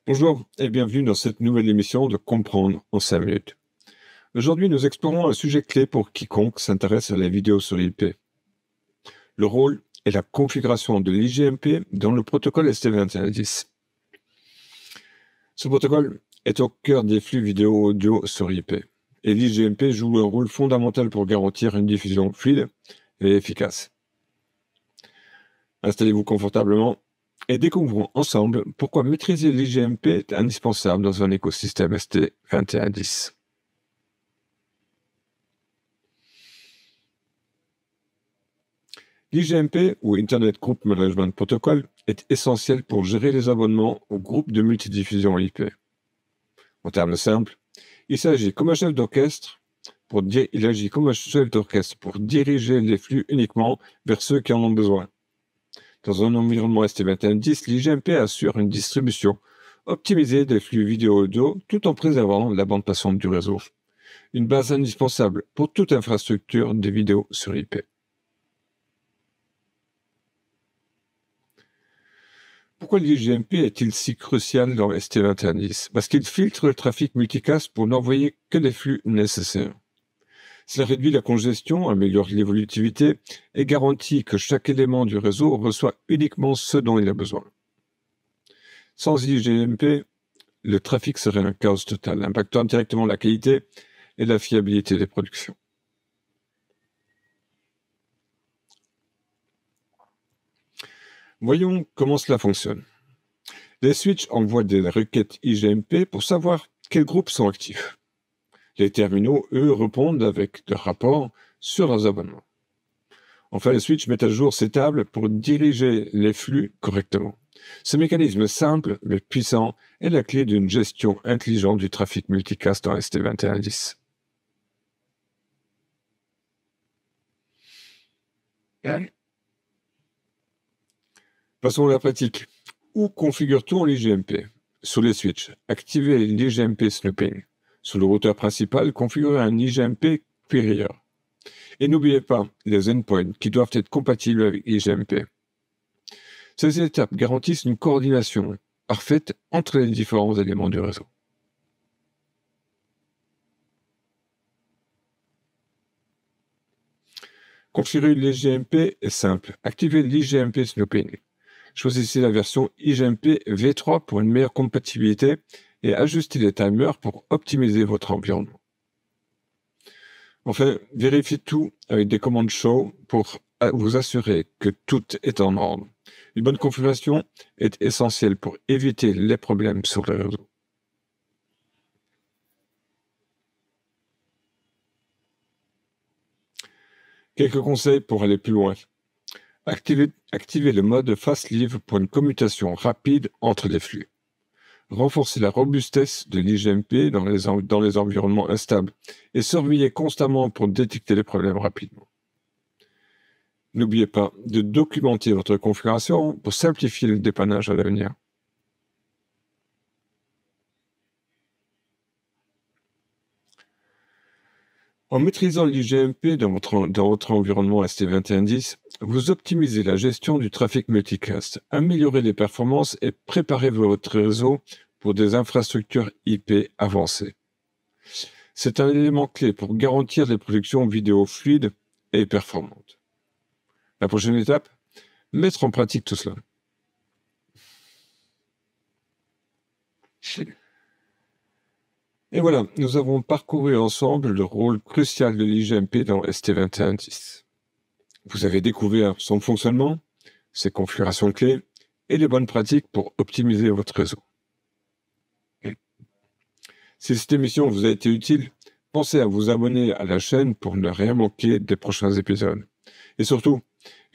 Bonjour et bienvenue dans cette nouvelle émission de Comprendre en 5 minutes. Aujourd'hui, nous explorons un sujet clé pour quiconque s'intéresse à la vidéo sur IP. Le rôle et la configuration de l'IGMP dans le protocole ST2110. Ce protocole est au cœur des flux vidéo audio sur IP. Et l'IGMP joue un rôle fondamental pour garantir une diffusion fluide et efficace. Installez-vous confortablement et découvrons ensemble pourquoi maîtriser l'IGMP est indispensable dans un écosystème ST2110. L'IGMP, ou Internet Group Management Protocol, est essentiel pour gérer les abonnements aux groupes de multidiffusion IP. En termes simples, il agit comme un chef d'orchestre pour diriger les flux uniquement vers ceux qui en ont besoin. Dans un environnement ST2110, l'IGMP assure une distribution optimisée des flux vidéo-audio tout en préservant la bande passante du réseau, une base indispensable pour toute infrastructure de vidéo sur IP. Pourquoi l'IGMP est-il si crucial dans ST2110? Parce qu'il filtre le trafic multicast pour n'envoyer que les flux nécessaires. Cela réduit la congestion, améliore l'évolutivité et garantit que chaque élément du réseau reçoit uniquement ce dont il a besoin. Sans IGMP, le trafic serait un chaos total, impactant directement la qualité et la fiabilité des productions. Voyons comment cela fonctionne. Les switches envoient des requêtes IGMP pour savoir quels groupes sont actifs. Les terminaux, eux, répondent avec des rapports sur leurs abonnements. Enfin, les switches mettent à jour ces tables pour diriger les flux correctement. Ce mécanisme simple mais puissant est la clé d'une gestion intelligente du trafic multicast dans ST2110. Passons à la pratique. Où configure-t-on l'IGMP? Sur les switches, activez l'IGMP Snooping. Sur le routeur principal, configurez un IGMP Carrier. Et n'oubliez pas les endpoints qui doivent être compatibles avec IGMP. Ces étapes garantissent une coordination parfaite entre les différents éléments du réseau. Configurer l'IGMP est simple. Activez l'IGMP Snooping. Choisissez la version IGMP V3 pour une meilleure compatibilité et ajustez les timers pour optimiser votre environnement. Enfin, vérifiez tout avec des commandes show pour vous assurer que tout est en ordre. Une bonne configuration est essentielle pour éviter les problèmes sur le réseau. Quelques conseils pour aller plus loin. Activez le mode Fast Leave pour une commutation rapide entre les flux. Renforcez la robustesse de l'IGMP dans les environnements instables et surveillez constamment pour détecter les problèmes rapidement. N'oubliez pas de documenter votre configuration pour simplifier le dépannage à l'avenir. En maîtrisant l'IGMP dans votre environnement ST2110, vous optimisez la gestion du trafic multicast, améliorez les performances et préparez votre réseau pour des infrastructures IP avancées. C'est un élément clé pour garantir des productions vidéo fluides et performantes. La prochaine étape, mettre en pratique tout cela. Et voilà, nous avons parcouru ensemble le rôle crucial de l'IGMP dans ST2110. Vous avez découvert son fonctionnement, ses configurations clés et les bonnes pratiques pour optimiser votre réseau. Si cette émission vous a été utile, pensez à vous abonner à la chaîne pour ne rien manquer des prochains épisodes. Et surtout,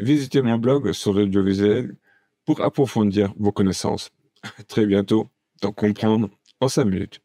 visitez mon blog sur l'audiovisuel pour approfondir vos connaissances. À très bientôt dans Comprendre en 5 minutes.